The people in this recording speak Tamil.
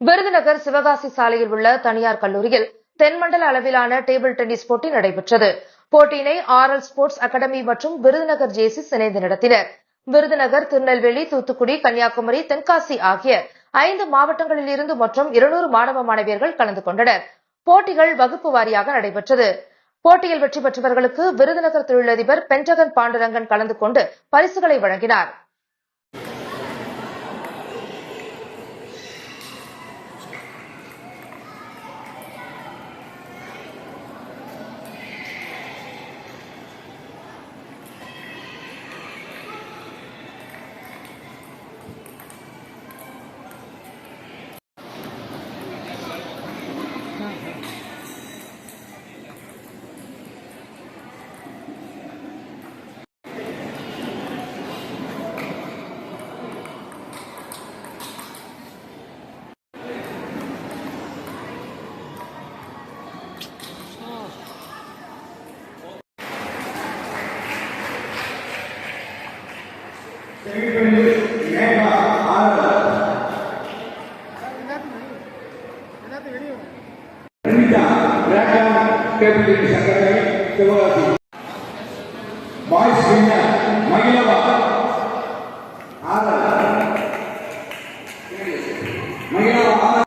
விருதுநகர் சிவகாசி சாலையில் உள்ள தனியார் கல்லூரியில் தென்மண்டல அளவிலான டேபிள் டென்னிஸ் போட்டி நடைபெற்றது. போட்டியினை RL ஸ்போர்ட்ஸ் அகாடமி மற்றும் விருதுநகர் ஜேசிஸ் இணைந்து நடத்தினர். விருதுநகர், திருநெல்வேலி, தூத்துக்குடி, கன்னியாகுமரி, தென்காசி ஆகிய 5 மாவட்டங்களில் இருந்து மொத்தம் 200 மாணவ மாணவியர்கள் கலந்து கொண்டனர். போட்டிகள் வகுப்பு வாரியாக நடைபெற்றது. போட்டியில் வெற்றி பெற்றவர்களுக்கு விருதுநகர் தொழிலதிபர் பென்டகன் பாண்டுரங்கன் கலந்து கொண்டு பரிசுகளை வழங்கினார். Boys winner, Magilava. Magilava.